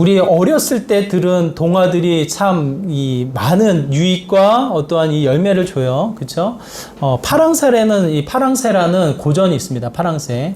우리 어렸을 때 들은 동화들이 참 이 많은 유익과 어떠한 이 열매를 줘요. 그쵸? 파랑새라는 이 파랑새라는 고전이 있습니다. 파랑새.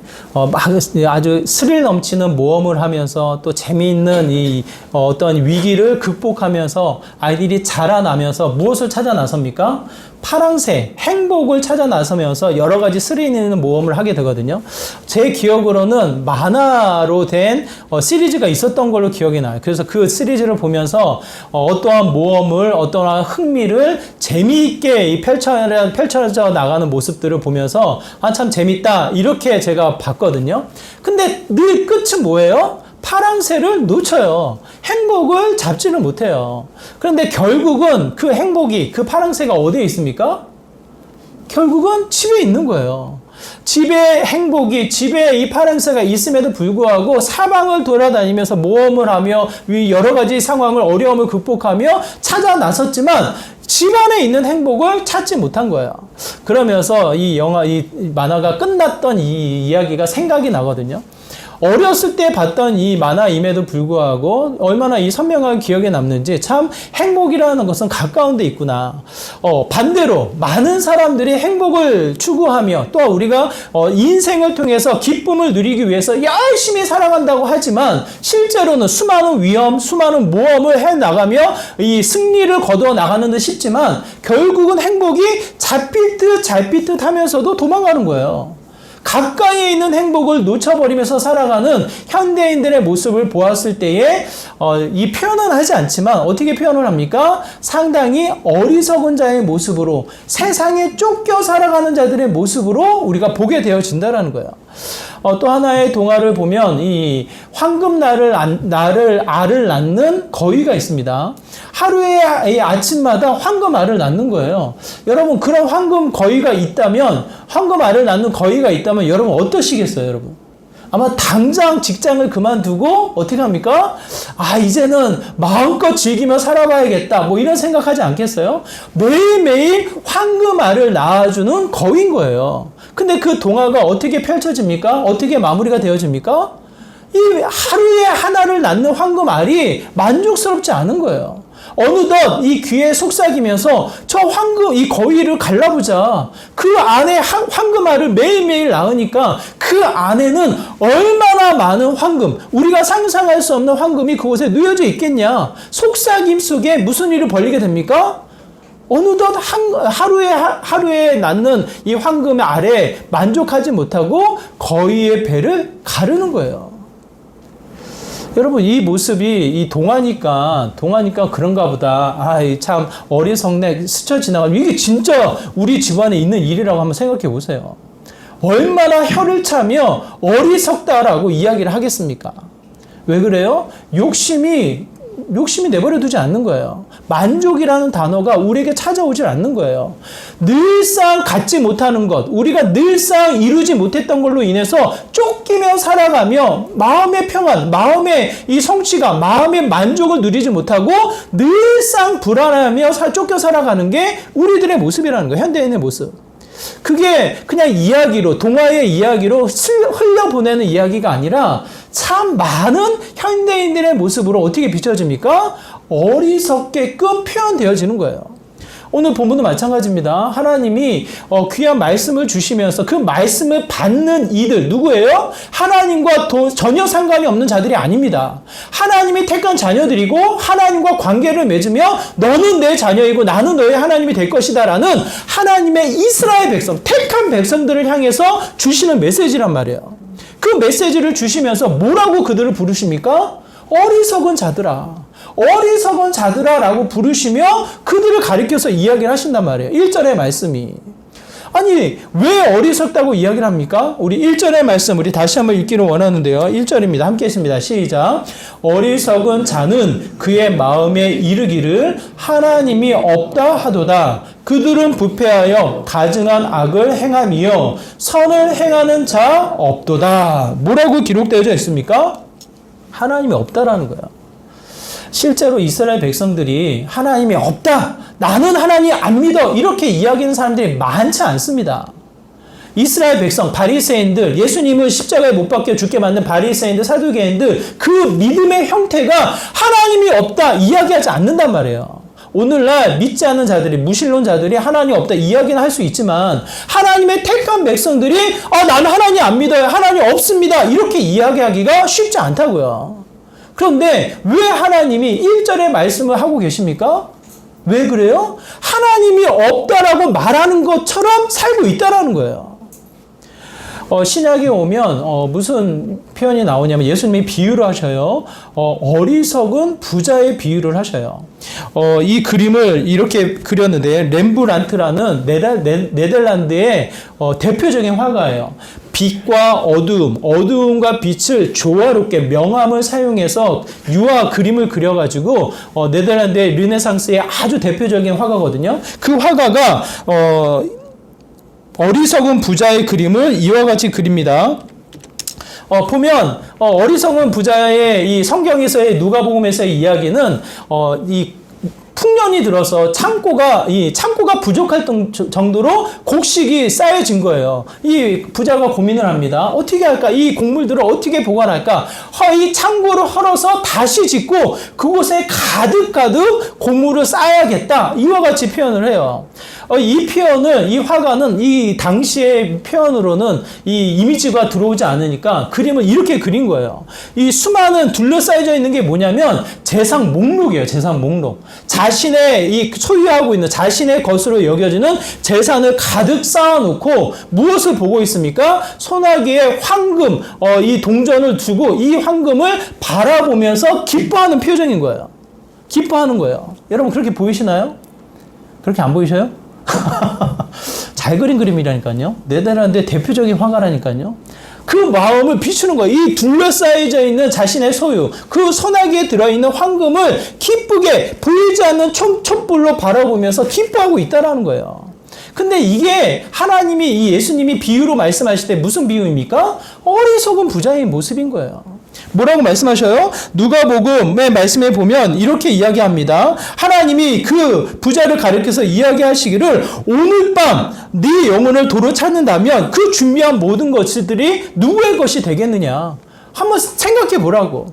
아주 스릴 넘치는 모험을 하면서 또 재미있는 이 어떤 위기를 극복하면서 아이들이 자라나면서 무엇을 찾아 나섭니까? 파랑새, 행복을 찾아 나서면서 여러 가지 스릴 있는 모험을 하게 되거든요. 제 기억으로는 만화로 된 시리즈가 있었던 걸로 기억이 나요. 그래서 그 시리즈를 보면서 어떠한 모험을, 어떠한 흥미를 재미있게 펼쳐져 나가는 모습들을 보면서 참 재밌다 이렇게 제가 봤거든요. 근데 늘 끝은 뭐예요? 파랑새를 놓쳐요. 행복을 잡지를 못해요. 그런데 결국은 그 행복이, 그 파랑새가 어디에 있습니까? 결국은 집에 있는 거예요. 집에 행복이, 집에 이 파랑새가 있음에도 불구하고 사방을 돌아다니면서 모험을 하며 여러 가지 상황을, 어려움을 극복하며 찾아 나섰지만 집 안에 있는 행복을 찾지 못한 거예요. 그러면서 이 만화가 끝났던 이 이야기가 생각이 나거든요. 어렸을 때 봤던 이 만화임에도 불구하고 얼마나 이 선명한 기억에 남는지 참 행복이라는 것은 가까운 데 있구나. 반대로 많은 사람들이 행복을 추구하며 또 우리가 인생을 통해서 기쁨을 누리기 위해서 열심히 살아간다고 하지만 실제로는 수많은 위험, 수많은 모험을 해나가며 이 승리를 거두어 나가는 듯 싶지만 결국은 행복이 잡힐 듯 하면서도 도망가는 거예요. 가까이에 있는 행복을 놓쳐버리면서 살아가는 현대인들의 모습을 보았을 때에 이 표현은 하지 않지만 어떻게 표현을 합니까? 상당히 어리석은 자의 모습으로 세상에 쫓겨 살아가는 자들의 모습으로 우리가 보게 되어진다는 거예요. 또 하나의 동화를 보면 이 황금알을 낳는 거위가 있습니다. 하루에 아침마다 황금알을 낳는 거예요. 여러분 그런 황금알을 낳는 거위가 있다면 여러분 어떠시겠어요, 여러분? 아마 당장 직장을 그만두고 어떻게 합니까? 이제는 마음껏 즐기며 살아봐야겠다. 뭐 이런 생각하지 않겠어요? 매일매일 황금알을 낳아주는 거위인 거예요. 근데 그 동화가 어떻게 펼쳐집니까? 어떻게 마무리가 되어집니까? 이 하루에 하나를 낳는 황금알이 만족스럽지 않은 거예요. 어느덧 이 귀에 속삭이면서 이 거위를 갈라보자. 그 안에 황금알을 매일매일 낳으니까 그 안에는 얼마나 많은 황금, 우리가 상상할 수 없는 황금이 그곳에 놓여져 있겠냐. 속삭임 속에 무슨 일이 벌리게 됩니까? 어느덧 하루에 낳는 이 황금의 알에 만족하지 못하고 거위의 배를 가르는 거예요. 여러분 이 모습이 이 동화니까 그런가 보다. 참 어리석네 스쳐 지나가면 이게 진짜 우리 집안에 있는 일이라고 한번 생각해 보세요. 얼마나 혀를 차며 어리석다라고 이야기를 하겠습니까? 왜 그래요? 욕심이 내버려 두지 않는 거예요. 만족이라는 단어가 우리에게 찾아오질 않는 거예요. 늘상 갖지 못하는 것, 우리가 늘상 이루지 못했던 걸로 인해서 쫓기며 살아가며 마음의 평안, 마음의 이 성취감, 마음의 만족을 누리지 못하고 늘상 불안하며 쫓겨 살아가는 게 우리들의 모습이라는 거예요. 현대인의 모습. 그게 그냥 동화의 이야기로 흘려보내는 이야기가 아니라 참 많은 현대인들의 모습으로 어떻게 비춰집니까? 어리석게끔 표현되어지는 거예요. 오늘 본문도 마찬가지입니다. 하나님이 귀한 말씀을 주시면서 그 말씀을 받는 이들 누구예요? 하나님과 전혀 상관이 없는 자들이 아닙니다. 하나님이 택한 자녀들이고 하나님과 관계를 맺으며 너는 내 자녀이고 나는 너의 하나님이 될 것이다 라는 하나님의 이스라엘 백성, 택한 백성들을 향해서 주시는 메시지란 말이에요. 그 메시지를 주시면서 뭐라고 그들을 부르십니까? 어리석은 자들아 라고 부르시며 그들을 가리켜서 이야기를 하신단 말이에요. 1절의 말씀이. 아니 왜 어리석다고 이야기를 합니까? 우리 1절의 말씀 우리 다시 한번 읽기를 원하는데요. 1절입니다. 함께 했습니다. 시작. 어리석은 자는 그의 마음에 이르기를 하나님이 없다 하도다. 그들은 부패하여 가증한 악을 행함이요 선을 행하는 자 없도다. 뭐라고 기록되어져 있습니까? 하나님이 없다라는 거야. 실제로 이스라엘 백성들이 하나님이 없다, 나는 하나님 안 믿어 이렇게 이야기하는 사람들이 많지 않습니다. 이스라엘 백성, 바리새인들, 예수님을 십자가에 못 박혀 죽게 만든 바리새인들, 사두개인들, 그 믿음의 형태가 하나님이 없다 이야기하지 않는단 말이에요. 오늘날 믿지 않는 자들이, 무신론자들이 하나님 없다 이야기는 할 수 있지만 하나님의 택한 백성들이 나는 하나님 안 믿어요. 하나님 없습니다. 이렇게 이야기하기가 쉽지 않다고요. 그런데 왜 하나님이 1절의 말씀을 하고 계십니까? 왜 그래요? 하나님이 없다라고 말하는 것처럼 살고 있다라는 거예요. 신약에 오면 무슨 표현이 나오냐면 예수님이 비유를 하셔요. 어리석은 부자의 비유를 하셔요. 이 그림을 이렇게 그렸는데 렘브란트라는 네덜란드의 대표적인 화가예요. 빛과 어두움, 어두움과 빛을 조화롭게 명암을 사용해서 유화 그림을 그려가지고 네덜란드의 르네상스의 아주 대표적인 화가거든요. 그 화가가 어리석은 부자의 그림을 이와 같이 그립니다. 보면 어리석은 부자의 이 성경에서의 누가복음에서의 이야기는 이 풍년이 들어서 창고가 부족할 정도로 곡식이 쌓여진 거예요. 이 부자가 고민을 합니다. 어떻게 할까? 이 곡물들을 어떻게 보관할까? 이 창고를 헐어서 다시 짓고 그곳에 가득 곡물을 쌓아야겠다. 이와 같이 표현을 해요. 이 표현을, 이 화가는 이 당시의 표현으로는 이 이미지가 들어오지 않으니까 그림을 이렇게 그린 거예요. 이 수많은 둘러싸여져 있는 게 뭐냐면 재산 목록이에요. 재산 목록. 자신의 이 소유하고 있는 자신의 것으로 여겨지는 재산을 가득 쌓아놓고 무엇을 보고 있습니까? 소나기에 황금, 이 동전을 두고 이 황금을 바라보면서 기뻐하는 표정인 거예요. 기뻐하는 거예요. 여러분 그렇게 보이시나요? 그렇게 안 보이셔요? 잘 그린 그림이라니까요. 네덜란드의 대표적인 화가라니까요. 그 마음을 비추는 거예요. 이 둘러싸여져 있는 자신의 소유, 그 소나기에 들어있는 황금을 기쁘게 보이지 않는 촛불로 바라보면서 기뻐하고 있다는 거예요. 근데 이게 하나님이, 이 예수님이 비유로 말씀하실 때 무슨 비유입니까? 어리석은 부자의 모습인 거예요. 뭐라고 말씀하셔요? 누가복음의 말씀에 보면 이렇게 이야기합니다. 하나님이 그 부자를 가리켜서 이야기하시기를 오늘 밤 네 영혼을 도로 찾는다면 그 준비한 모든 것들이 누구의 것이 되겠느냐? 한번 생각해 보라고.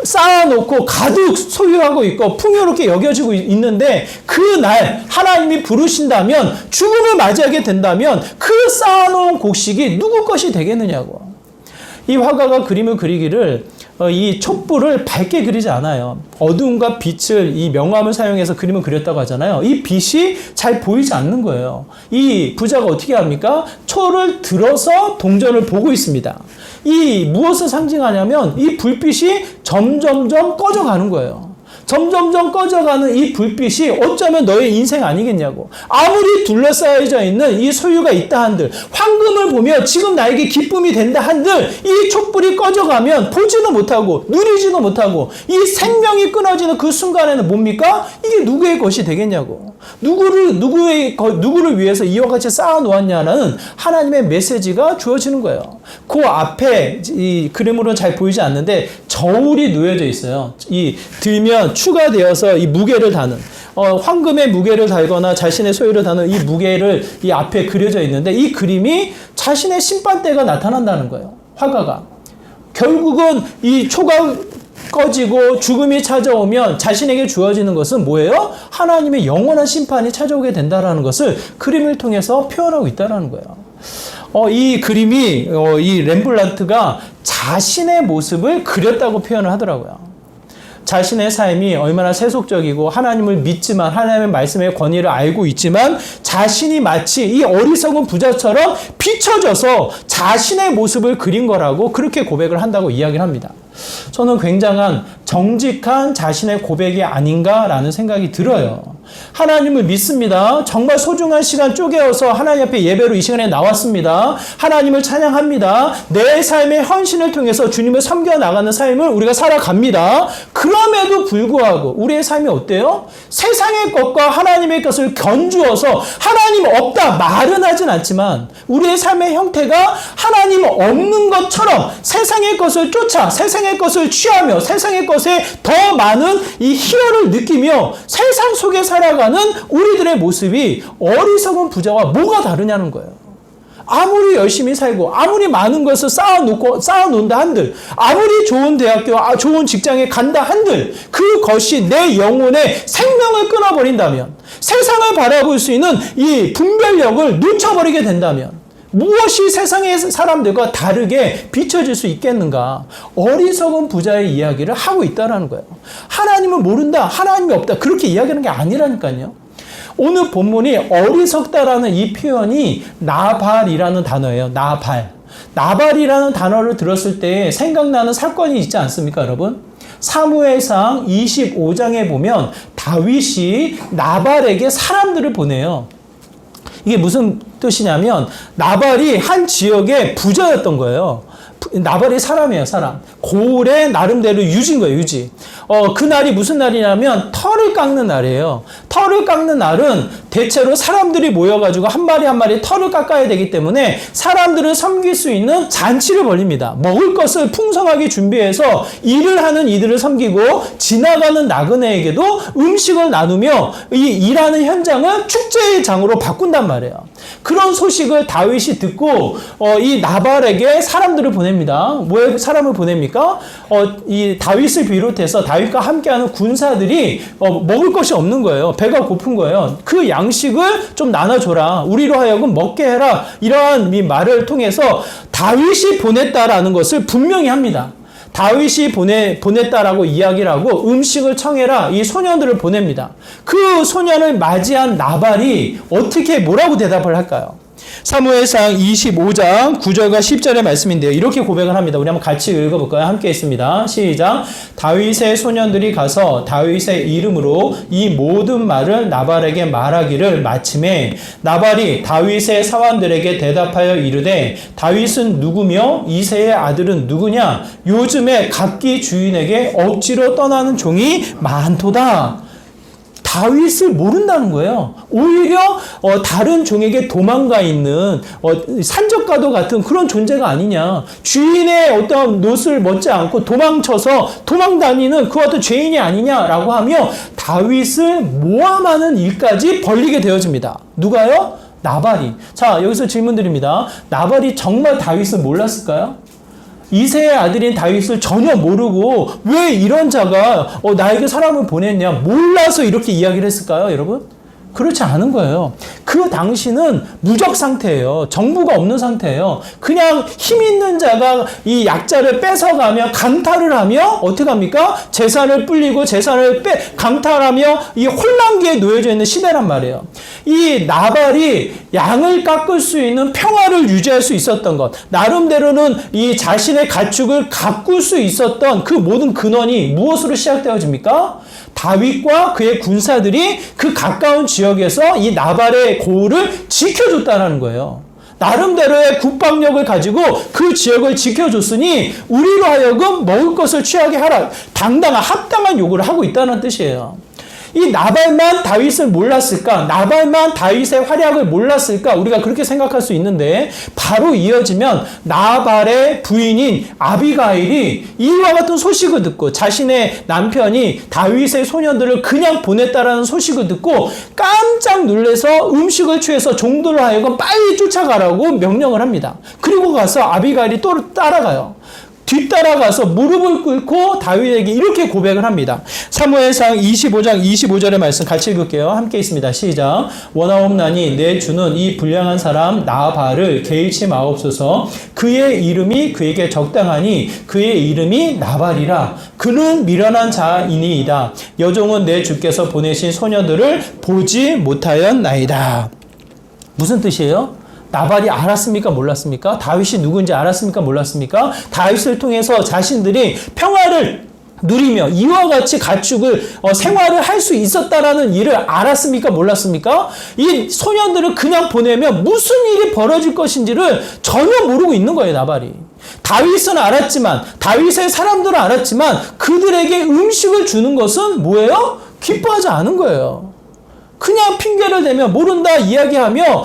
쌓아놓고 가득 소유하고 있고 풍요롭게 여겨지고 있는데 그날 하나님이 부르신다면, 죽음을 맞이하게 된다면 그 쌓아놓은 곡식이 누구 것이 되겠느냐고. 이 화가가 그림을 그리기를 이 촛불을 밝게 그리지 않아요. 어두움과 빛을, 이 명암을 사용해서 그림을 그렸다고 하잖아요. 이 빛이 잘 보이지 않는 거예요. 이 부자가 어떻게 합니까? 초를 들어서 동전을 보고 있습니다. 이 무엇을 상징하냐면 이 불빛이 점점점 꺼져가는 거예요. 점점점 꺼져가는 이 불빛이 어쩌면 너의 인생 아니겠냐고. 아무리 둘러싸여져 있는 이 소유가 있다 한들, 황금을 보며 지금 나에게 기쁨이 된다 한들, 이 촛불이 꺼져가면 보지도 못하고 누리지도 못하고 이 생명이 끊어지는 그 순간에는 뭡니까? 이게 누구의 것이 되겠냐고. 누구를 위해서 이와 같이 쌓아놓았냐는 하나님의 메시지가 주어지는 거예요. 그 앞에 이 그림으로는 잘 보이지 않는데 저울이 놓여져 있어요. 이 들면 추가되어서 이 무게를 다는, 황금의 무게를 달거나 자신의 소유를 다는 이 무게를 이 앞에 그려져 있는데 이 그림이 자신의 심판대가 나타난다는 거예요. 화가가. 결국은 이 초가 꺼지고 죽음이 찾아오면 자신에게 주어지는 것은 뭐예요? 하나님의 영원한 심판이 찾아오게 된다는 것을 그림을 통해서 표현하고 있다는 거예요. 이 그림이 이 렘블란트가 자신의 모습을 그렸다고 표현을 하더라고요. 자신의 삶이 얼마나 세속적이고 하나님을 믿지만 하나님의 말씀의 권위를 알고 있지만 자신이 마치 이 어리석은 부자처럼 비춰져서 자신의 모습을 그린 거라고 그렇게 고백을 한다고 이야기를 합니다. 저는 굉장한 정직한 자신의 고백이 아닌가라는 생각이 들어요. 하나님을 믿습니다. 정말 소중한 시간 쪼개어서 하나님 앞에 예배로 이 시간에 나왔습니다. 하나님을 찬양합니다. 내 삶의 헌신을 통해서 주님을 섬겨나가는 삶을 우리가 살아갑니다. 그럼에도 불구하고 우리의 삶이 어때요? 세상의 것과 하나님의 것을 견주어서 하나님 없다 말은 하진 않지만 우리의 삶의 형태가 하나님 없는 것처럼 세상의 것을 쫓아 세상의 것을 취하며 세상의 것에 더 많은 이 희열을 느끼며 세상 속에 살아가는 우리들의 모습이 어리석은 부자와 뭐가 다르냐는 거예요. 아무리 열심히 살고 아무리 많은 것을 쌓아놓는다 한들, 아무리 좋은 대학교, 좋은 직장에 간다 한들, 그것이 내 영혼의 생명을 끊어버린다면, 세상을 바라볼 수 있는 이 분별력을 놓쳐버리게 된다면 무엇이 세상의 사람들과 다르게 비춰질 수 있겠는가? 어리석은 부자의 이야기를 하고 있다는 거예요. 하나님을 모른다, 하나님이 없다, 그렇게 이야기하는 게 아니라니까요. 오늘 본문이 어리석다라는 이 표현이 나발이라는 단어예요. 나발이라는 단어를 들었을 때 생각나는 사건이 있지 않습니까, 여러분? 사무엘상 25장에 보면 다윗이 나발에게 사람들을 보내요. 이게 무슨 뜻이냐면 나발이 한 지역의 부자였던 거예요. 나발이 사람이에요, 사람. 고을의 나름대로 유지인 거예요, 유지. 그날이 무슨 날이냐면 털을 깎는 날이에요. 털을 깎는 날은 대체로 사람들이 모여가지고 한 마리 한 마리 털을 깎아야 되기 때문에 사람들을 섬길 수 있는 잔치를 벌립니다. 먹을 것을 풍성하게 준비해서 일을 하는 이들을 섬기고 지나가는 나그네에게도 음식을 나누며 이 일하는 현장을 축제의 장으로 바꾼단 말이에요. 그런 소식을 다윗이 듣고 이 나발에게 사람들을 보냅니다. 왜 사람을 보냅니까? 이 다윗을 비롯해서 다윗과 함께하는 군사들이 먹을 것이 없는 거예요. 배가 고픈 거예요. 그 양식을 좀 나눠줘라. 우리로 하여금 먹게 해라. 이러한 이 말을 통해서 다윗이 보냈다라는 것을 분명히 합니다. 다윗이 보냈다라고 이야기를 하고 음식을 청해라, 이 소년들을 보냅니다. 그 소년을 맞이한 나발이 어떻게 뭐라고 대답을 할까요? 사무엘상 25장 9절과 10절의 말씀인데요. 이렇게 고백을 합니다. 우리 한번 같이 읽어볼까요? 함께 있습니다. 시작. 다윗의 소년들이 가서 다윗의 이름으로 이 모든 말을 나발에게 말하기를 마침에 나발이 다윗의 사원들에게 대답하여 이르되 다윗은 누구며 이새의 아들은 누구냐? 요즘에 각기 주인에게 억지로 떠나는 종이 많도다. 다윗을 모른다는 거예요. 오히려 다른 종에게 도망가 있는 산적과도 같은 그런 존재가 아니냐. 주인의 어떤 노릇을 멋지 않고 도망쳐서 도망다니는 그 어떤 죄인이 아니냐라고 하며 다윗을 모함하는 일까지 벌리게 되어집니다. 누가요? 나발이. 자, 여기서 질문 드립니다. 나발이 정말 다윗을 몰랐을까요? 이새의 아들인 다윗을 전혀 모르고 왜 이런 자가 나에게 사람을 보냈냐, 몰라서 이렇게 이야기를 했을까요, 여러분? 그렇지 않은 거예요. 그 당시는 무적 상태예요. 정부가 없는 상태예요. 그냥 힘 있는 자가 이 약자를 뺏어가며 강탈을 하며 어떻게 합니까? 재산을 불리고 재산을 강탈하며 이 혼란기에 놓여져 있는 시대란 말이에요. 이 나발이 양을 깎을 수 있는 평화를 유지할 수 있었던 것, 나름대로는 이 자신의 가축을 가꿀 수 있었던 그 모든 근원이 무엇으로 시작되어집니까? 다윗과 그의 군사들이 그 가까운 지역에서 이 나발의 고을을 지켜줬다는 거예요. 나름대로의 국방력을 가지고 그 지역을 지켜줬으니 우리로 하여금 먹을 것을 취하게 하라. 당당한 합당한 요구를 하고 있다는 뜻이에요. 이 나발만 다윗을 몰랐을까? 나발만 다윗의 활약을 몰랐을까? 우리가 그렇게 생각할 수 있는데 바로 이어지면 나발의 부인인 아비가일이 이와 같은 소식을 듣고 자신의 남편이 다윗의 소년들을 그냥 보냈다라는 소식을 듣고 깜짝 놀라서 음식을 취해서 종들을 하여금 빨리 쫓아가라고 명령을 합니다. 그리고 가서 아비가일이 또 따라가요. 뒤따라가서 무릎을 꿇고 다윗에게 이렇게 고백을 합니다. 사무엘상 25장 25절의 말씀 같이 읽을게요. 함께 있습니다. 시작. 원하옵나니 내 주는 이 불량한 사람 나발을 개의치 마옵소서. 그의 이름이 그에게 적당하니 그의 이름이 나발이라. 그는 미련한 자이니이다. 여종은 내 주께서 보내신 소녀들을 보지 못하였나이다. 무슨 뜻이에요? 나발이 알았습니까? 몰랐습니까? 다윗이 누군지 알았습니까? 몰랐습니까? 다윗을 통해서 자신들이 평화를 누리며 이와 같이 가축을 생활을 할 수 있었다라는 일을 알았습니까? 몰랐습니까? 이 소년들을 그냥 보내면 무슨 일이 벌어질 것인지를 전혀 모르고 있는 거예요, 나발이. 다윗은 알았지만, 다윗의 사람들은 알았지만 그들에게 음식을 주는 것은 뭐예요? 기뻐하지 않은 거예요. 그냥 핑계를 대며 모른다 이야기하며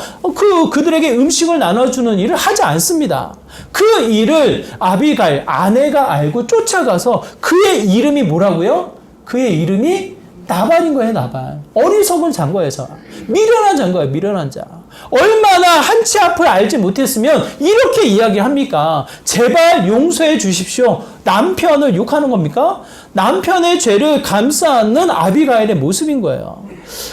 그들에게 음식을 나눠주는 일을 하지 않습니다. 그 일을 아비가일 아내가 알고 쫓아가서 그의 이름이 뭐라고요? 그의 이름이 나발인 거예요, 나발. 어리석은 장거에서 미련한 장거예요, 미련한 자. 얼마나 한치 앞을 알지 못했으면 이렇게 이야기합니까? 제발 용서해 주십시오. 남편을 욕하는 겁니까? 남편의 죄를 감싸 안는 아비가일의 모습인 거예요.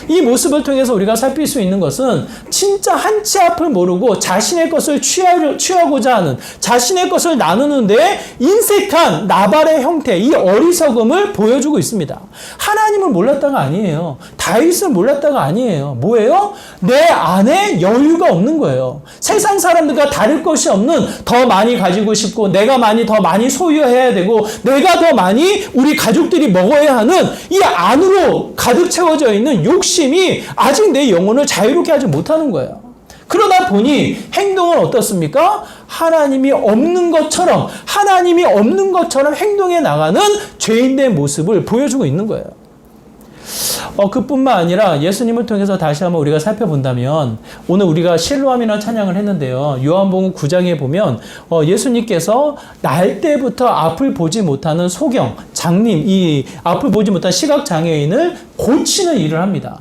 이 모습을 통해서 우리가 살필 수 있는 것은 진짜 한치 앞을 모르고 자신의 것을 취하고자 하는, 자신의 것을 나누는데 인색한 나발의 형태, 이 어리석음을 보여주고 있습니다. 하나님을 몰랐다가 아니에요. 다윗을 몰랐다가 아니에요. 뭐예요? 내 안에 여유가 없는 거예요. 세상 사람들과 다를 것이 없는, 더 많이 가지고 싶고 내가 더 많이 소유해야 되고 내가 더 많이 우리 가족들이 먹어야 하는 이 안으로 가득 채워져 있는 욕심이 아직 내 영혼을 자유롭게 하지 못하는 거예요. 그러다 보니 행동은 어떻습니까? 하나님이 없는 것처럼 행동해 나가는 죄인의 모습을 보여주고 있는 거예요. 그뿐만 아니라 예수님을 통해서 다시 한번 우리가 살펴본다면, 오늘 우리가 실로암이라는 찬양을 했는데요. 요한복음 9장에 보면 예수님께서 날 때부터 앞을 보지 못하는 소경, 장님, 이 앞을 보지 못한 시각장애인을 고치는 일을 합니다.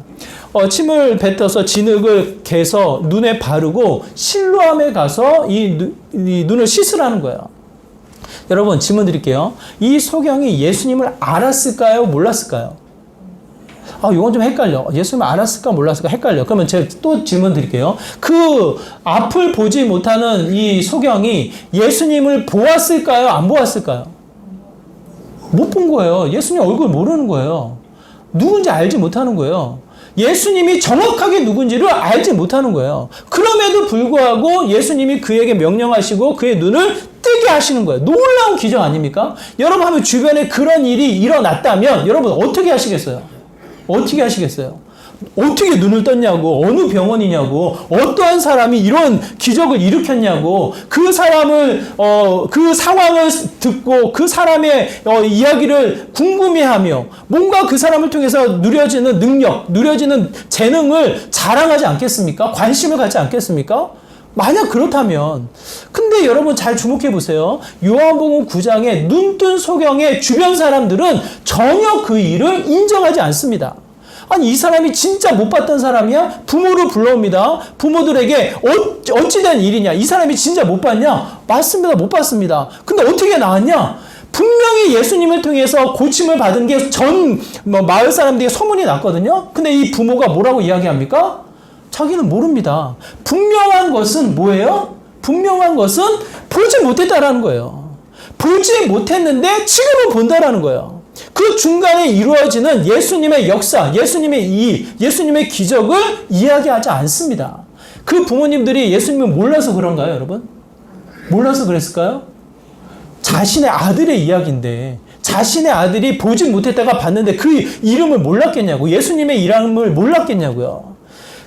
침을 뱉어서 진흙을 개서 눈에 바르고 실로암에 가서 이 눈을 씻으라는 거예요. 여러분, 질문 드릴게요. 이 소경이 예수님을 알았을까요? 몰랐을까요? 이건 좀 헷갈려. 예수님을 알았을까 몰랐을까 헷갈려. 그러면 제가 또 질문 드릴게요. 그 앞을 보지 못하는 이 소경이 예수님을 보았을까요? 안 보았을까요? 못 본 거예요. 예수님 얼굴 모르는 거예요. 누군지 알지 못하는 거예요. 예수님이 정확하게 누군지를 알지 못하는 거예요. 그럼에도 불구하고 예수님이 그에게 명령하시고 그의 눈을 뜨게 하시는 거예요. 놀라운 기적 아닙니까? 여러분, 하면 주변에 그런 일이 일어났다면 여러분 어떻게 하시겠어요? 어떻게 하시겠어요? 어떻게 눈을 떴냐고, 어느 병원이냐고, 어떠한 사람이 이런 기적을 일으켰냐고, 그 사람을, 그 상황을 듣고 그 사람의 이야기를 궁금해하며 뭔가 그 사람을 통해서 누려지는 능력, 누려지는 재능을 자랑하지 않겠습니까? 관심을 갖지 않겠습니까? 만약 그렇다면, 근데 여러분 잘 주목해 보세요. 요한복음 9장에 눈뜬 소경의 주변 사람들은 전혀 그 일을 인정하지 않습니다. 아니, 이 사람이 진짜 못 봤던 사람이야? 부모를 불러옵니다. 부모들에게 어찌된 일이냐? 이 사람이 진짜 못 봤냐? 맞습니다. 못 봤습니다. 근데 어떻게 나왔냐? 분명히 예수님을 통해서 고침을 받은 게 마을 사람들에게 소문이 났거든요. 근데 이 부모가 뭐라고 이야기합니까? 자기는 모릅니다. 분명한 것은 뭐예요? 분명한 것은 보지 못했다라는 거예요. 보지 못했는데 지금은 본다라는 거예요. 그 중간에 이루어지는 예수님의 역사, 예수님의 일, 예수님의 기적을 이야기하지 않습니다. 그 부모님들이 예수님을 몰라서 그런가요, 여러분? 몰라서 그랬을까요? 자신의 아들의 이야기인데, 자신의 아들이 보지 못했다가 봤는데 그 이름을 몰랐겠냐고, 예수님의 이름을 몰랐겠냐고요.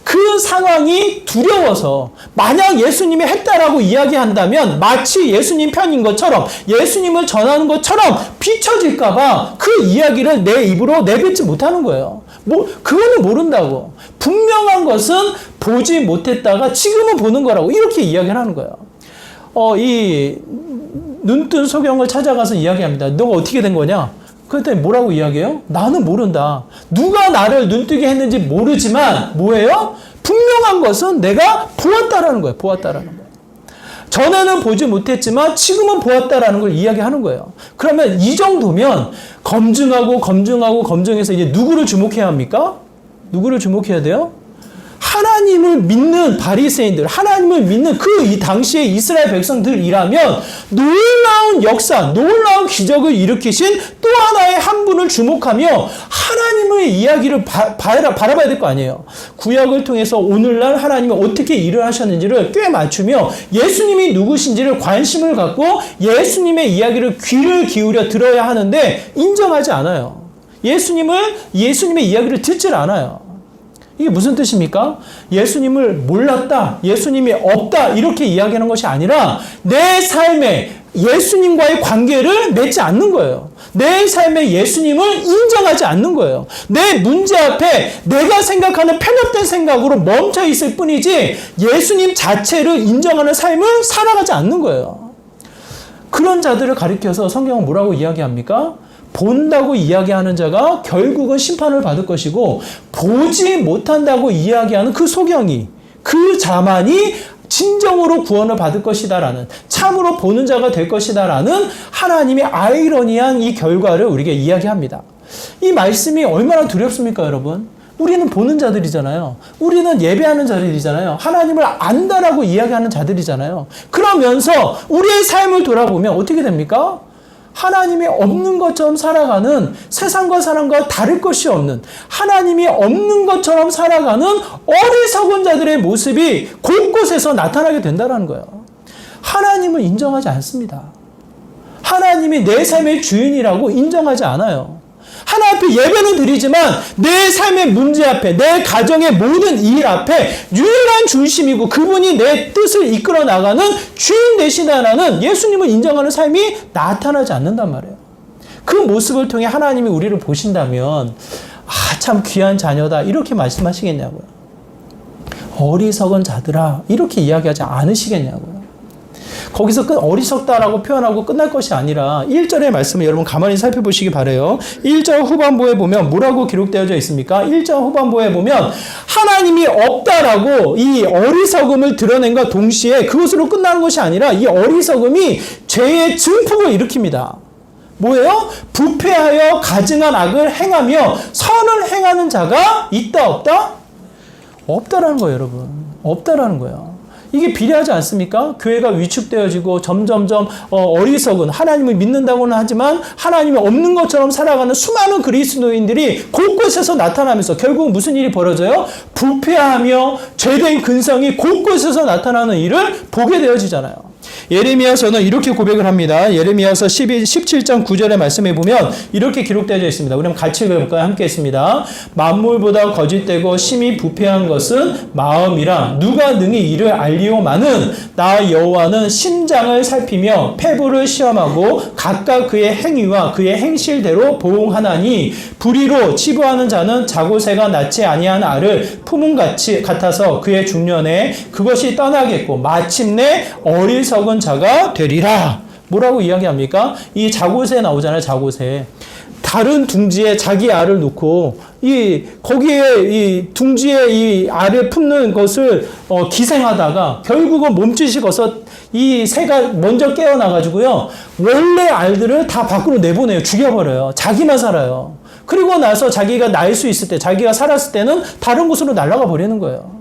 그 상황이 두려워서, 만약 예수님이 했다라고 이야기한다면 마치 예수님 편인 것처럼, 예수님을 전하는 것처럼 비춰질까봐 그 이야기를 내 입으로 내뱉지 못하는 거예요. 그거는 모른다고. 분명한 것은 보지 못했다가 지금은 보는 거라고 이렇게 이야기를 하는 거예요. 이 눈뜬 소경을 찾아가서 이야기합니다. 너가 어떻게 된 거냐? 그랬더니 뭐라고 이야기해요? 나는 모른다. 누가 나를 눈뜨게 했는지 모르지만 뭐예요? 분명한 것은 내가 보았다라는 거예요. 보았다라는 거예요. 전에는 보지 못했지만 지금은 보았다라는 걸 이야기하는 거예요. 그러면 이 정도면 검증해서 이제 누구를 주목해야 합니까? 누구를 주목해야 돼요? 하나님을 믿는 바리새인들, 하나님을 믿는 이 당시의 이스라엘 백성들이라면 놀라운 역사, 놀라운 기적을 일으키신 또 하나의 한 분을 주목하며 하나님의 이야기를 바라봐야 될 거 아니에요. 구약을 통해서 오늘날 하나님이 어떻게 일을 하셨는지를 꽤 맞추며 예수님이 누구신지를 관심을 갖고 예수님의 이야기를 귀를 기울여 들어야 하는데 인정하지 않아요. 예수님의 이야기를 듣질 않아요. 이게 무슨 뜻입니까? 예수님을 몰랐다, 예수님이 없다 이렇게 이야기하는 것이 아니라 내 삶에 예수님과의 관계를 맺지 않는 거예요. 내 삶에 예수님을 인정하지 않는 거예요. 내 문제 앞에 내가 생각하는 편협된 생각으로 멈춰 있을 뿐이지 예수님 자체를 인정하는 삶을 살아가지 않는 거예요. 그런 자들을 가리켜서 성경은 뭐라고 이야기합니까? 본다고 이야기하는 자가 결국은 심판을 받을 것이고, 보지 못한다고 이야기하는 그 소경이, 그 자만이 진정으로 구원을 받을 것이다라는, 참으로 보는 자가 될 것이다라는 하나님의 아이러니한 이 결과를 우리에게 이야기합니다. 이 말씀이 얼마나 두렵습니까, 여러분? 우리는 보는 자들이잖아요. 우리는 예배하는 자들이잖아요. 하나님을 안다라고 이야기하는 자들이잖아요. 그러면서 우리의 삶을 돌아보면 어떻게 됩니까? 하나님이 없는 것처럼 살아가는, 세상과 사람과 다를 것이 없는, 하나님이 없는 것처럼 살아가는 어리석은 자들의 모습이 곳곳에서 나타나게 된다는 거예요. 하나님을 인정하지 않습니다. 하나님이 내 삶의 주인이라고 인정하지 않아요. 하나님 앞에 예배는 드리지만 내 삶의 문제 앞에, 내 가정의 모든 일 앞에 유일한 중심이고 그분이 내 뜻을 이끌어 나가는 주인 되시다라는 예수님을 인정하는 삶이 나타나지 않는단 말이에요. 그 모습을 통해 하나님이 우리를 보신다면 참 귀한 자녀다 이렇게 말씀하시겠냐고요. 어리석은 자들아 이렇게 이야기하지 않으시겠냐고요. 거기서 어리석다라고 표현하고 끝날 것이 아니라 1절의 말씀을 여러분 가만히 살펴보시기 바라요. 1절 후반부에 보면 뭐라고 기록되어져 있습니까? 1절 후반부에 보면 하나님이 없다라고 이 어리석음을 드러낸과 동시에 그것으로 끝나는 것이 아니라 이 어리석음이 죄의 증폭을 일으킵니다. 뭐예요? 부패하여 가증한 악을 행하며 선을 행하는 자가 있다 없다? 없다라는 거예요, 여러분. 없다라는 거예요. 이게 비례하지 않습니까? 교회가 위축되어지고 점점점 어리석은, 하나님을 믿는다고는 하지만 하나님이 없는 것처럼 살아가는 수많은 그리스도인들이 곳곳에서 나타나면서 결국 무슨 일이 벌어져요? 부패하며 죄된 근성이 곳곳에서 나타나는 일을 보게 되어지잖아요. 예레미야서는 이렇게 고백을 합니다. 예레미야서 17장 9절의 말씀에 보면 이렇게 기록되어 있습니다. 우리 한번 같이 읽어볼까요? 함께 했습니다. 만물보다 거짓되고 심히 부패한 것은 마음이라 누가 능히 이를 알리오마는 나 여호와는 심장을 살피며 폐부를 시험하고 각각 그의 행위와 그의 행실대로 보응하나니 불의로 치부하는 자는 자고새가 낳지 아니한 알을 품은 같아서 그의 중년에 그것이 떠나겠고 마침내 어리석은 자가 되리라. 뭐라고 이야기합니까? 이 자고새 나오잖아요. 자고새. 다른 둥지에 자기 알을 놓고 거기에 이 둥지에 이 알을 품는 것을 기생하다가 결국은 몸짓이 커서 이 새가 먼저 깨어나가지고요. 원래 알들을 다 밖으로 내보내요. 죽여버려요. 자기만 살아요. 그리고 나서 자기가 날 수 있을 때, 자기가 살았을 때는 다른 곳으로 날아가 버리는 거예요.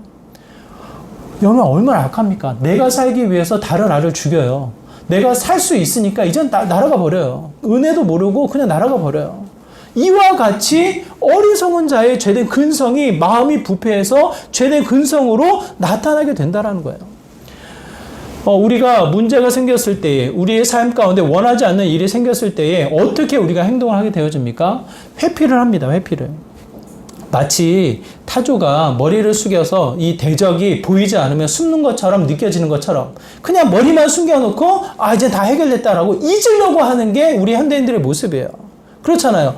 여러분 얼마나 악합니까? 내가 살기 위해서 다른 알을 죽여요. 내가 살 수 있으니까 이젠 날아가 버려요. 은혜도 모르고 그냥 날아가 버려요. 이와 같이 어리석은 자의 죄된 근성이 마음이 부패해서 죄된 근성으로 나타나게 된다는 거예요. 우리가 문제가 생겼을 때에, 우리의 삶 가운데 원하지 않는 일이 생겼을 때에 어떻게 우리가 행동을 하게 되어집니까? 회피를 합니다. 회피를. 마치 타조가 머리를 숙여서 이 대적이 보이지 않으면 숨는 것처럼 느껴지는 것처럼 그냥 머리만 숨겨놓고 이제 다 해결됐다라고 잊으려고 하는 게 우리 현대인들의 모습이에요. 그렇잖아요.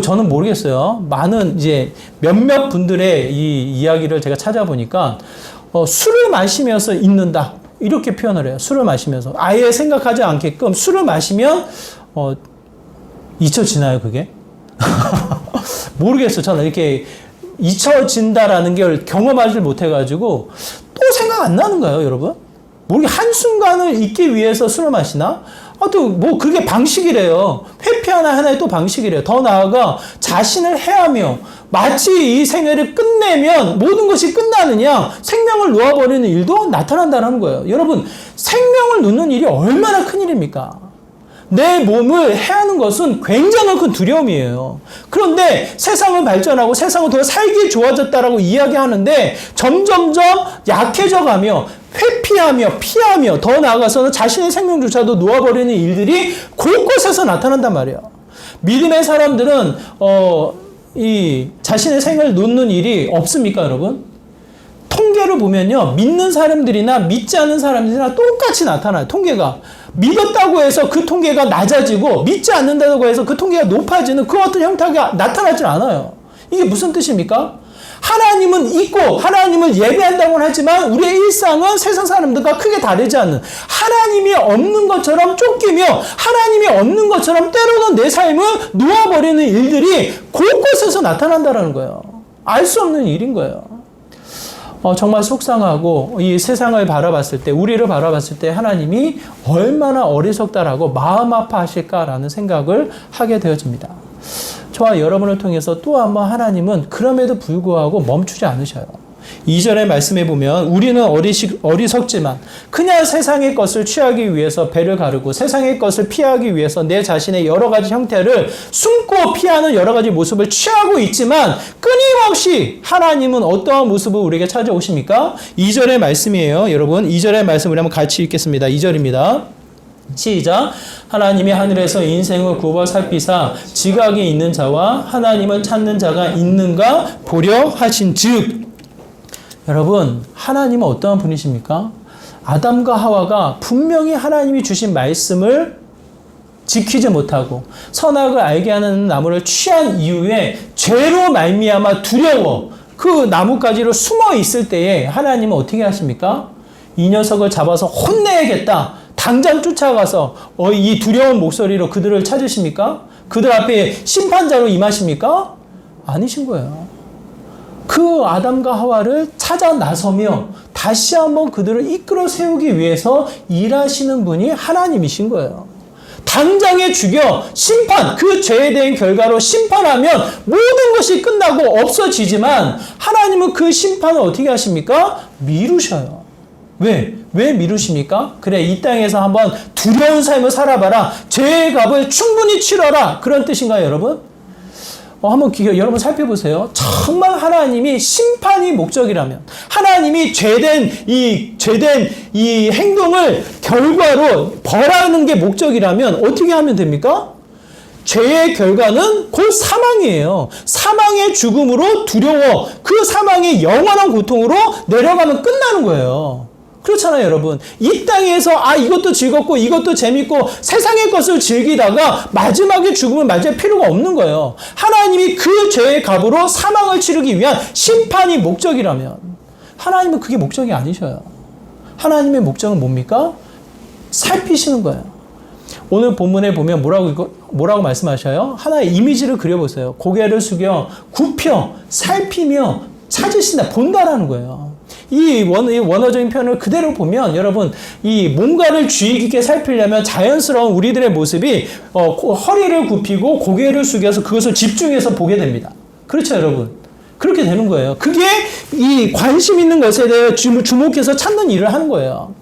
저는 모르겠어요. 많은 이제 몇몇 분들의 이 이야기를 제가 찾아보니까 술을 마시면서 잊는다 이렇게 표현을 해요. 술을 마시면서 아예 생각하지 않게끔 술을 마시면 잊혀지나요 그게? 모르겠어요. 저는 이렇게 잊혀진다라는 걸 경험하지 못해가지고 또 생각 안 나는 거예요, 여러분? 한순간을 잊기 위해서 술을 마시나? 또 그게 방식이래요. 회피하나 하나의 또 방식이래요. 더 나아가 자신을 해하며 마치 이 생애를 끝내면 모든 것이 끝나느냐 생명을 놓아버리는 일도 나타난다는 거예요. 여러분, 생명을 놓는 일이 얼마나 큰 일입니까? 내 몸을 해하는 것은 굉장히 큰 두려움이에요. 그런데 세상은 발전하고 세상은 더 살기 좋아졌다라고 이야기하는데 점점점 약해져가며 회피하며 피하며 더 나아가서는 자신의 생명조차도 놓아버리는 일들이 곳곳에서 나타난단 말이에요. 믿음의 사람들은 이 자신의 생을 놓는 일이 없습니까, 여러분? 통계를 보면요, 믿는 사람들이나 믿지 않는 사람들이나 똑같이 나타나요. 통계가 믿었다고 해서 그 통계가 낮아지고 믿지 않는다고 해서 그 통계가 높아지는 그 어떤 형태가 나타나질 않아요. 이게 무슨 뜻입니까? 하나님은 있고 하나님을 예배한다고는 하지만 우리의 일상은 세상 사람들과 크게 다르지 않는, 하나님이 없는 것처럼 쫓기며 하나님이 없는 것처럼 때로는 내 삶을 놓아버리는 일들이 곳곳에서 나타난다는 거예요. 알 수 없는 일인 거예요. 정말 속상하고 이 세상을 바라봤을 때, 우리를 바라봤을 때 하나님이 얼마나 어리석다라고 마음 아파하실까라는 생각을 하게 되어집니다. 저와 여러분을 통해서 또 한 번 하나님은 그럼에도 불구하고 멈추지 않으셔요. 2절의 말씀에 보면 우리는 어리석지만 그냥 세상의 것을 취하기 위해서 배를 가르고 세상의 것을 피하기 위해서 내 자신의 여러 가지 형태를 숨고 피하는 여러 가지 모습을 취하고 있지만 끊임없이 하나님은 어떠한 모습을 우리에게 찾아오십니까? 2절의 말씀이에요. 여러분 2절의 말씀 우리 한번 같이 읽겠습니다. 2절입니다. 시작. 하나님이 하늘에서 인생을 굽어 살피사 지각이 있는 자와 하나님을 찾는 자가 있는가 보려 하신즉. 여러분, 하나님은 어떠한 분이십니까? 아담과 하와가 분명히 하나님이 주신 말씀을 지키지 못하고 선악을 알게 하는 나무를 취한 이후에 죄로 말미암아 두려워 그 나뭇가지로 숨어 있을 때에 하나님은 어떻게 하십니까? 이 녀석을 잡아서 혼내야겠다. 당장 쫓아가서 이 두려운 목소리로 그들을 찾으십니까? 그들 앞에 심판자로 임하십니까? 아니신 거예요. 그 아담과 하와를 찾아 나서며 다시 한번 그들을 이끌어 세우기 위해서 일하시는 분이 하나님이신 거예요. 당장에 죽여 심판, 그 죄에 대한 결과로 심판하면 모든 것이 끝나고 없어지지만 하나님은 그 심판을 어떻게 하십니까? 미루셔요. 왜 미루십니까? 그래, 이 땅에서 한번 두려운 삶을 살아봐라. 죄의 값을 충분히 치러라. 그런 뜻인가요, 여러분? 한번 여러분 살펴보세요. 정말 하나님이 심판이 목적이라면, 하나님이 죄된 이 행동을 결과로 벌하는 게 목적이라면 어떻게 하면 됩니까? 죄의 결과는 곧 사망이에요. 사망의 죽음으로 두려워 그 사망의 영원한 고통으로 내려가면 끝나는 거예요. 그렇잖아요, 여러분. 이 땅에서 이것도 즐겁고 이것도 재밌고 세상의 것을 즐기다가 마지막에 죽음을 맞을 필요가 없는 거예요. 하나님이 그 죄의 값으로 사망을 치르기 위한 심판이 목적이라면 하나님은 그게 목적이 아니셔요. 하나님의 목적은 뭡니까? 살피시는 거예요. 오늘 본문에 보면 뭐라고 말씀하셔요? 하나의 이미지를 그려보세요. 고개를 숙여 굽혀 살피며 찾으신다, 본다라는 거예요. 이 원어적인 표현을 그대로 보면 여러분, 이 뭔가를 주의 깊게 살피려면 자연스러운 우리들의 모습이 허리를 굽히고 고개를 숙여서 그것을 집중해서 보게 됩니다. 그렇죠, 여러분? 그렇게 되는 거예요. 그게 이 관심 있는 것에 대해 주목해서 찾는 일을 하는 거예요.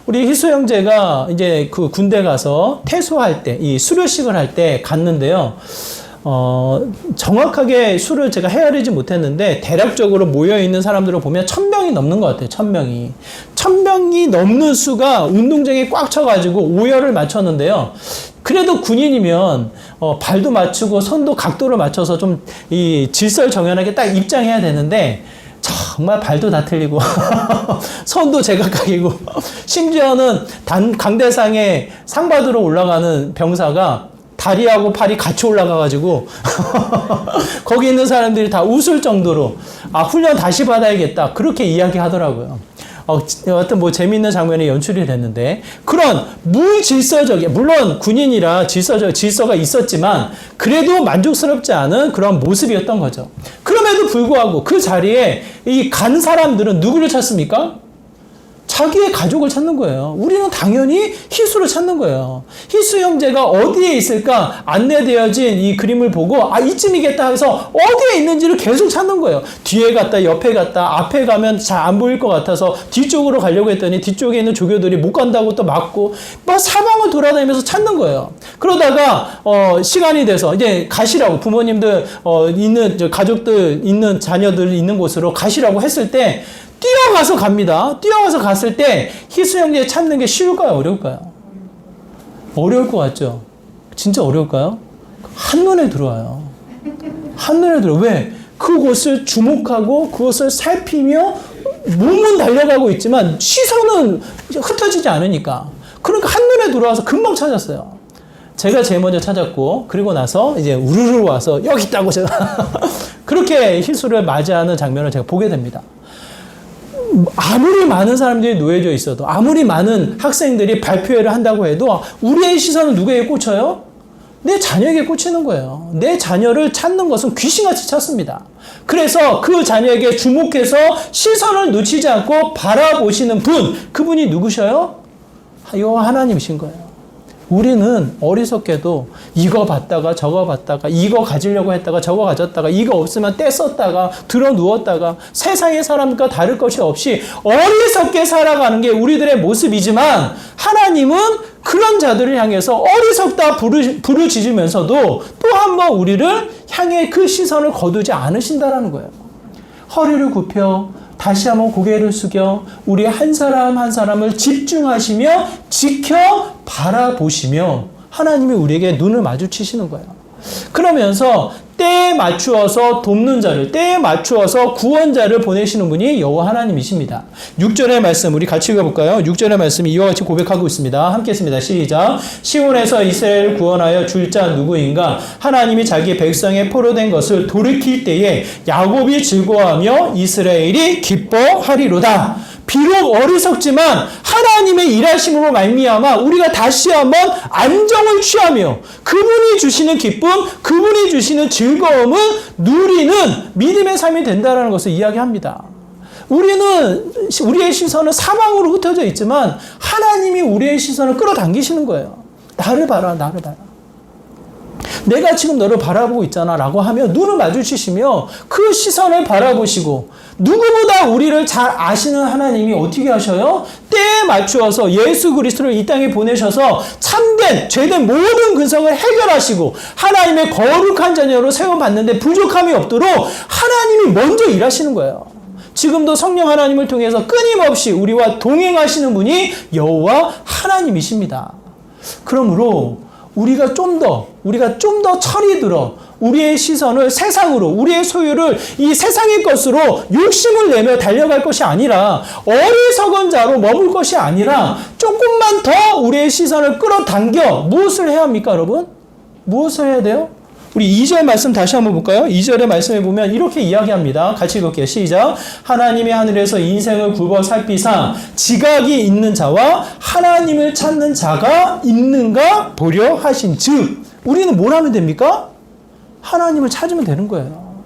우리 희수 형제가 이제 그 군대 가서 퇴소할 때, 이 수료식을 할 때 갔는데요. 정확하게 수를 제가 헤아리지 못했는데 대략적으로 모여있는 사람들을 보면 1000명이 넘는 것 같아요. 1000명이. 1000명이 넘는 수가 운동장에 꽉 차가지고 오열을 맞췄는데요. 그래도 군인이면 발도 맞추고 손도 각도를 맞춰서 좀 이 질서를 정연하게 딱 입장해야 되는데 정말 발도 다 틀리고 손도 제각각이고 심지어는 강대상에 상 받으러 올라가는 병사가 다리하고 팔이 같이 올라가가지고 거기 있는 사람들이 다 웃을 정도로 훈련 다시 받아야겠다 그렇게 이야기하더라고요. 여하튼 뭐 재미있는 장면이 연출이 됐는데 그런 무질서적인, 물론 군인이라 질서가 있었지만 그래도 만족스럽지 않은 그런 모습이었던 거죠. 그럼에도 불구하고 그 자리에 이 간 사람들은 누구를 찾습니까? 자기의 가족을 찾는 거예요. 우리는 당연히 희수를 찾는 거예요. 희수 형제가 어디에 있을까 안내되어진 이 그림을 보고 이쯤이겠다 해서 어디에 있는지를 계속 찾는 거예요. 뒤에 갔다 옆에 갔다 앞에 가면 잘 안 보일 것 같아서 뒤쪽으로 가려고 했더니 뒤쪽에 있는 조교들이 못 간다고 또 막고 막 사방을 돌아다니면서 찾는 거예요. 그러다가 시간이 돼서 이제 가시라고 부모님들 있는 가족들 있는 자녀들 있는 곳으로 가시라고 했을 때 뛰어가서 갑니다. 뛰어가서 갔을 때 희수 형제 찾는 게 쉬울까요? 어려울까요? 어려울 것 같죠? 진짜 어려울까요? 한눈에 들어와요. 한눈에 들어와요. 왜? 그곳을 주목하고 그것을 살피며 몸은 달려가고 있지만 시선은 흩어지지 않으니까. 그러니까 한눈에 들어와서 금방 찾았어요. 제가 제일 먼저 찾았고 그리고 나서 이제 우르르 와서 여기 있다고 제가 그렇게 희수를 맞이하는 장면을 제가 보게 됩니다. 아무리 많은 사람들이 놓여져 있어도 아무리 많은 학생들이 발표회를 한다고 해도 우리의 시선은 누구에게 꽂혀요? 내 자녀에게 꽂히는 거예요. 내 자녀를 찾는 것은 귀신같이 찾습니다. 그래서 그 자녀에게 주목해서 시선을 놓치지 않고 바라보시는 분, 그분이 누구셔요? 여호와 하나님이신 거예요. 우리는 어리석게도 이거 봤다가 저거 봤다가 이거 가지려고 했다가 저거 가졌다가 이거 없으면 떼썼다가 들어 누웠다가 세상의 사람과 다를 것이 없이 어리석게 살아가는 게 우리들의 모습이지만 하나님은 그런 자들을 향해서 어리석다 부르짖으면서도 또 한 번 우리를 향해 그 시선을 거두지 않으신다라는 거예요. 허리를 굽혀 다시 한번 고개를 숙여 우리 한 사람 한 사람을 집중하시며 지켜 바라보시며 하나님이 우리에게 눈을 마주치시는 거예요. 그러면서 때에 맞추어서 돕는 자를, 때에 맞추어서 구원자를 보내시는 분이 여호와 하나님이십니다. 6절의 말씀 우리 같이 읽어볼까요? 6절의 말씀이 이와 같이 고백하고 있습니다. 함께 했습니다. 시작. 시온에서 이스라엘을 구원하여 줄 자 누구인가? 하나님이 자기 백성의 포로된 것을 돌이킬 때에 야곱이 즐거워하며 이스라엘이 기뻐하리로다. 비록 어리석지만 하나님의 일하심으로 말미암아 우리가 다시 한번 안정을 취하며 그분이 주시는 기쁨, 그분이 주시는 즐거움을 누리는 믿음의 삶이 된다는 것을 이야기합니다. 우리의 시선은 사방으로 흩어져 있지만 하나님이 우리의 시선을 끌어당기시는 거예요. 나를 봐라, 나를 봐라. 내가 지금 너를 바라보고 있잖아 라고 하며 눈을 마주치시며 그 시선을 바라보시고 누구보다 우리를 잘 아시는 하나님이 어떻게 하셔요? 때에 맞추어서 예수 그리스도를 이 땅에 보내셔서 참된 죄된 모든 근성을 해결하시고 하나님의 거룩한 자녀로 세워봤는데 부족함이 없도록 하나님이 먼저 일하시는 거예요. 지금도 성령 하나님을 통해서 끊임없이 우리와 동행하시는 분이 여호와 하나님이십니다. 그러므로 우리가 좀 더 철이 들어 우리의 시선을 세상으로, 우리의 소유를 이 세상의 것으로 욕심을 내며 달려갈 것이 아니라 어리석은 자로 머물 것이 아니라 조금만 더 우리의 시선을 끌어당겨 무엇을 해야 합니까, 여러분? 무엇을 해야 돼요? 우리 2절 말씀 다시 한번 볼까요? 2절의 말씀에 보면 이렇게 이야기합니다. 같이 읽을게요. 시작. 하나님이 하늘에서 인생을 굽어 살피사 지각이 있는 자와 하나님을 찾는 자가 있는가 보려 하신 즉 우리는 뭘 하면 됩니까? 하나님을 찾으면 되는 거예요.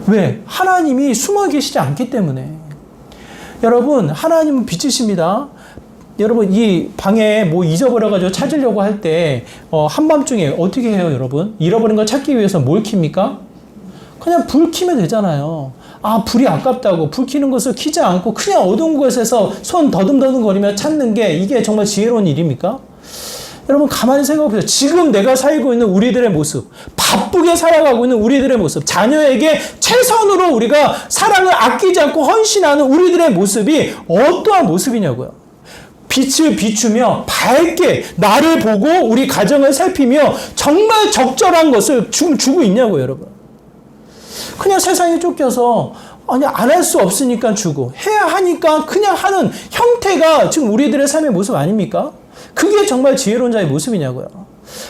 왜? 하나님이 숨어 계시지 않기 때문에. 여러분, 하나님은 빛이십니다. 여러분, 이 방에 뭐 잊어버려가지고 찾으려고 할 때, 한밤중에 어떻게 해요, 여러분? 잃어버린 걸 찾기 위해서 뭘 킵니까? 그냥 불 켜면 되잖아요. 아, 불이 아깝다고 불 켜는 것을 켜지 않고 그냥 어두운 곳에서 손 더듬더듬 거리며 찾는 게 이게 정말 지혜로운 일입니까? 여러분, 가만히 생각해보세요. 지금 내가 살고 있는 우리들의 모습, 바쁘게 살아가고 있는 우리들의 모습, 자녀에게 최선으로 우리가 사랑을 아끼지 않고 헌신하는 우리들의 모습이 어떠한 모습이냐고요. 빛을 비추며 밝게 나를 보고 우리 가정을 살피며 정말 적절한 것을 주고 있냐고요, 여러분. 그냥 세상에 쫓겨서 아니 안 할 수 없으니까 주고 해야 하니까 그냥 하는 형태가 지금 우리들의 삶의 모습 아닙니까? 그게 정말 지혜로운 자의 모습이냐고요.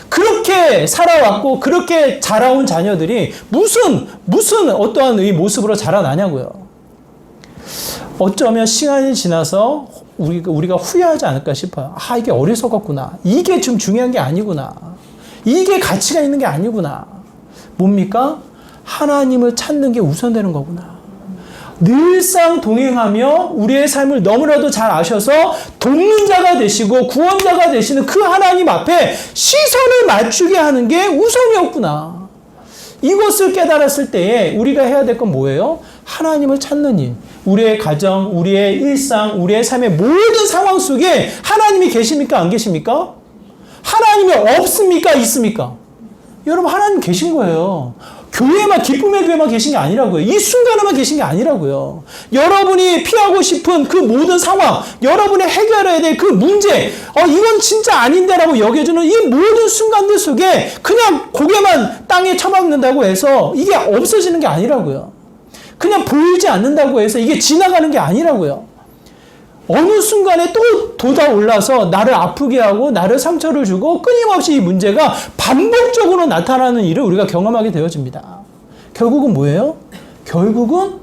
그렇게 살아왔고 그렇게 자라온 자녀들이 무슨 어떠한 이 모습으로 자라나냐고요. 어쩌면 시간이 지나서 우리가 후회하지 않을까 싶어요. 아, 이게 어리석었구나. 이게 좀 중요한 게 아니구나. 이게 가치가 있는 게 아니구나. 뭡니까? 하나님을 찾는 게 우선되는 거구나. 늘상 동행하며 우리의 삶을 너무나도 잘 아셔서 돕는 자가 되시고 구원자가 되시는 그 하나님 앞에 시선을 맞추게 하는 게 우선이었구나. 이것을 깨달았을 때에 우리가 해야 될 건 뭐예요? 하나님을 찾는 일. 우리의 가정, 우리의 일상, 우리의 삶의 모든 상황 속에 하나님이 계십니까? 안 계십니까? 하나님이 없습니까? 있습니까? 여러분, 하나님 계신 거예요. 교회만, 기쁨의 교회만 계신 게 아니라고요. 이 순간에만 계신 게 아니라고요. 여러분이 피하고 싶은 그 모든 상황, 여러분이 해결해야 될 그 문제, 이건 진짜 아닌데라고 여겨주는 이 모든 순간들 속에 그냥 고개만 땅에 처박는다고 해서 이게 없어지는 게 아니라고요. 그냥 보이지 않는다고 해서 이게 지나가는 게 아니라고요. 어느 순간에 또 돋아올라서 나를 아프게 하고 나를 상처를 주고 끊임없이 이 문제가 반복적으로 나타나는 일을 우리가 경험하게 되어집니다. 결국은 뭐예요? 결국은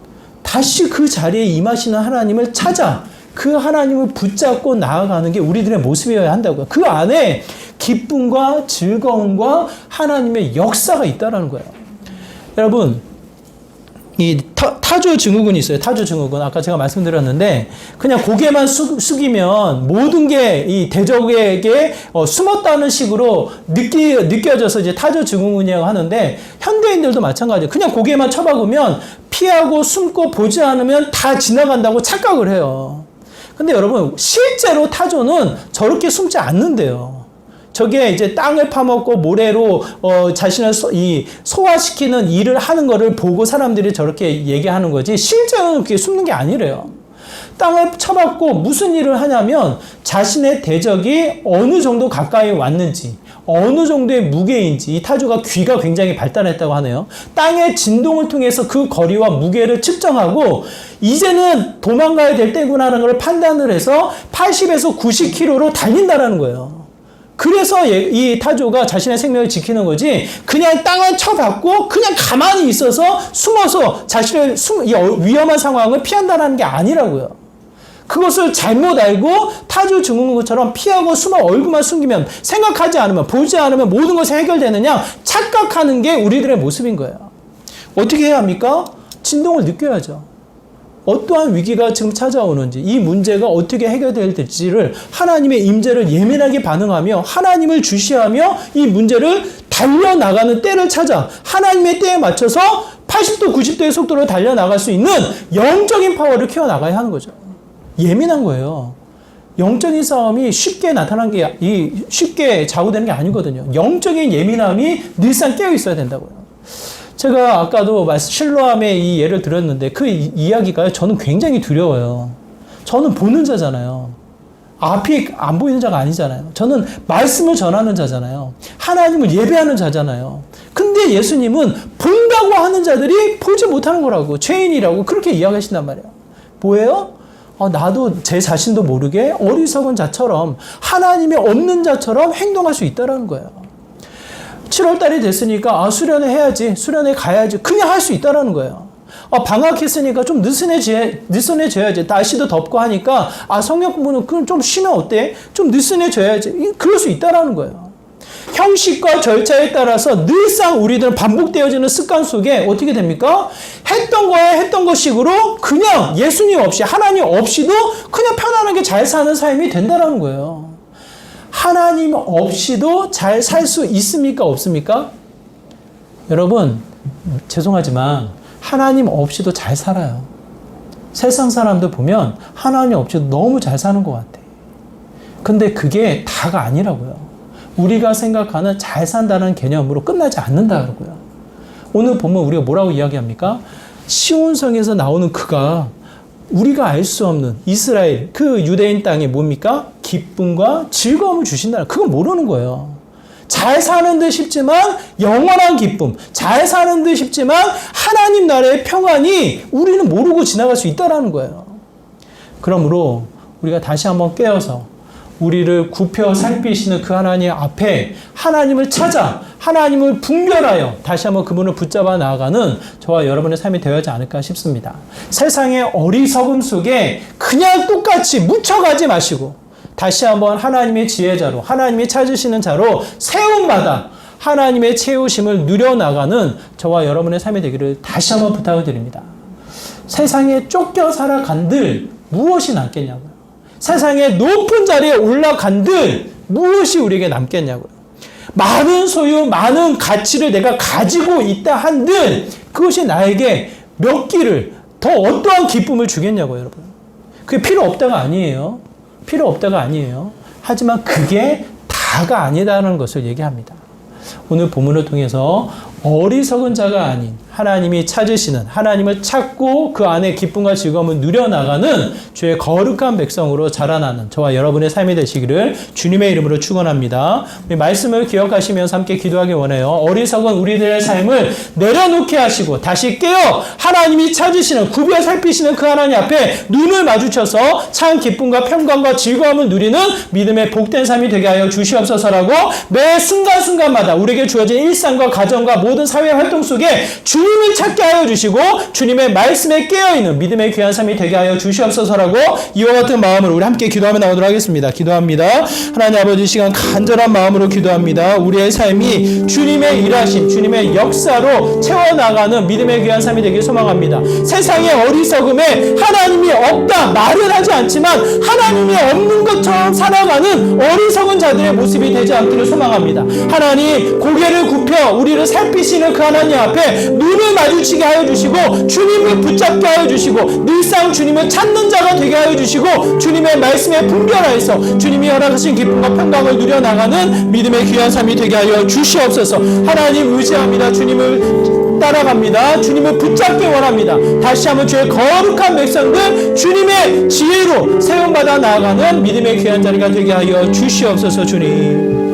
다시 그 자리에 임하시는 하나님을 찾아 그 하나님을 붙잡고 나아가는 게 우리들의 모습이어야 한다고요. 그 안에 기쁨과 즐거움과 하나님의 역사가 있다라는 거예요. 여러분, 이 타조 증후군이 있어요. 타조 증후군. 아까 제가 말씀드렸는데, 그냥 고개만 숙이면 모든 게 이 대적에게 숨었다는 식으로 느껴져서 이제 타조 증후군이라고 하는데, 현대인들도 마찬가지예요. 그냥 고개만 쳐박으면 피하고 숨고 보지 않으면 다 지나간다고 착각을 해요. 근데 여러분, 실제로 타조는 저렇게 숨지 않는데요. 저게 이제 땅을 파먹고 모래로 자신을 소화시키는 일을 하는 거를 보고 사람들이 저렇게 얘기하는 거지, 실제로는 그게 숨는 게 아니래요. 땅을 쳐박고 무슨 일을 하냐면 자신의 대적이 어느 정도 가까이 왔는지, 어느 정도의 무게인지, 이 타조가 귀가 굉장히 발달했다고 하네요. 땅의 진동을 통해서 그 거리와 무게를 측정하고 이제는 도망가야 될 때구나라는 걸 판단을 해서 80에서 90km로 달린다라는 거예요. 그래서 이 타조가 자신의 생명을 지키는 거지, 그냥 땅을 쳐박고 그냥 가만히 있어서 숨어서 자신의 위험한 상황을 피한다는 게 아니라고요. 그것을 잘못 알고 타조 증후군처럼 피하고 숨어 얼굴만 숨기면, 생각하지 않으면, 보지 않으면 모든 것이 해결되느냐 착각하는 게 우리들의 모습인 거예요. 어떻게 해야 합니까? 진동을 느껴야죠. 어떠한 위기가 지금 찾아오는지, 이 문제가 어떻게 해결될지를 하나님의 임재를 예민하게 반응하며 하나님을 주시하며 이 문제를 달려나가는 때를 찾아 하나님의 때에 맞춰서 80도 90도의 속도로 달려나갈 수 있는 영적인 파워를 키워나가야 하는 거죠. 예민한 거예요. 영적인 싸움이 쉽게 나타난 게, 쉽게 좌우되는 게 아니거든요. 영적인 예민함이 늘상 깨어 있어야 된다고요. 제가 아까도 실로암의 이 예를 들었는데, 그 이야기가 저는 굉장히 두려워요. 저는 보는 자잖아요. 앞이 안 보이는 자가 아니잖아요. 저는 말씀을 전하는 자잖아요. 하나님을 예배하는 자잖아요. 근데 예수님은 본다고 하는 자들이 보지 못하는 거라고, 죄인이라고 그렇게 이야기하신단 말이에요. 뭐예요? 나도 제 자신도 모르게 어리석은 자처럼, 하나님이 없는 자처럼 행동할 수 있다는 거예요. 7월달이 됐으니까 수련회 해야지, 수련회 가야지, 그냥 할 수 있다는 거예요. 방학했으니까 좀 느슨해져야지, 날씨도 덥고 하니까 성경 공부는 그럼 좀 쉬면 어때? 좀 느슨해져야지, 그럴 수 있다는 거예요. 형식과 절차에 따라서 늘상 우리들은 반복되어지는 습관 속에 어떻게 됩니까? 했던 것식으로 그냥 예수님 없이, 하나님 없이도 그냥 편안하게 잘 사는 삶이 된다는 거예요. 하나님 없이도 잘 살 수 있습니까? 없습니까? 여러분, 죄송하지만 하나님 없이도 잘 살아요. 세상 사람들 보면 하나님 없이도 너무 잘 사는 것 같아. 근데 그게 다가 아니라고요. 우리가 생각하는 잘 산다는 개념으로 끝나지 않는다고요. 오늘 보면 우리가 뭐라고 이야기합니까? 시온성에서 나오는 그가 우리가 알 수 없는 이스라엘, 그 유대인 땅에 뭡니까? 기쁨과 즐거움을 주신다는, 그건 모르는 거예요. 잘 사는 듯 싶지만 영원한 기쁨, 잘 사는 듯 싶지만 하나님 나라의 평안이 우리는 모르고 지나갈 수 있다는 거예요. 그러므로 우리가 다시 한번 깨어서 우리를 굽혀 살피시는 그 하나님 앞에 하나님을 찾아 하나님을 분별하여 다시 한번 그분을 붙잡아 나아가는 저와 여러분의 삶이 되어야지 않을까 싶습니다. 세상의 어리석음 속에 그냥 똑같이 묻혀가지 마시고 다시 한번 하나님의 지혜자로, 하나님이 찾으시는 자로 세움마다 하나님의 채우심을 누려나가는 저와 여러분의 삶이 되기를 다시 한번 부탁을 드립니다. 세상에 쫓겨 살아간들 무엇이 남겠냐고요. 세상에 높은 자리에 올라간들 무엇이 우리에게 남겠냐고요. 많은 소유, 많은 가치를 내가 가지고 있다 한들 그것이 나에게 몇 끼를, 더 어떠한 기쁨을 주겠냐고요, 여러분. 그게 필요 없다가 아니에요. 필요 없다가 아니에요. 하지만 그게 다가 아니다라는 것을 얘기합니다. 오늘 본문을 통해서 어리석은 자가 아닌 하나님이 찾으시는, 하나님을 찾고 그 안에 기쁨과 즐거움을 누려나가는 주의 거룩한 백성으로 자라나는 저와 여러분의 삶이 되시기를 주님의 이름으로 축원합니다. 우리 말씀을 기억하시면서 함께 기도하기 원해요. 어리석은 우리들의 삶을 내려놓게 하시고 다시 깨어 하나님이 찾으시는, 구별 살피시는 그 하나님 앞에 눈을 마주쳐서 참 기쁨과 평강과 즐거움을 누리는 믿음의 복된 삶이 되게 하여 주시옵소서라고 매 순간순간마다 우리에게 주어진 일상과 가정과 모든 모든 사회 활동 속에 주님을 찾게 하여 주시고 주님의 말씀에 깨어있는 믿음의 귀한 삶이 되게 하여 주시옵소서라고 이와 같은 마음으로 우리 함께 기도하며 나오도록 하겠습니다. 기도합니다. 하나님 아버지, 이 시간 간절한 마음으로 기도합니다. 우리의 삶이 주님의 일하심, 주님의 역사로 채워나가는 믿음의 귀한 삶이 되길 소망합니다. 세상의 어리석음에 하나님이 없다 말은 하지 않지만 하나님이 없는 것처럼 살아가는 어리석은 자들의 모습이 되지 않기를 소망합니다. 하나님, 고개를 굽혀 우리를 살피시는 그 하나님 앞에 눈을 마주치게 하여 주시고 주님을 붙잡게 하여 주시고 늘상 주님을 찾는 자가 되게 하여 주시고 주님의 말씀에 분별하여서 주님이 허락하신 기쁨과 평강을 누려나가는 믿음의 귀한 삶이 되게 하여 주시옵소서. 하나님 의지합니다. 주님을 따라갑니다. 주님을 붙잡기 원합니다. 다시 한번 주의 거룩한 백성들 주님의 지혜로 세움받아 나아가는 믿음의 귀한 자리가 되게 하여 주시옵소서. 주님,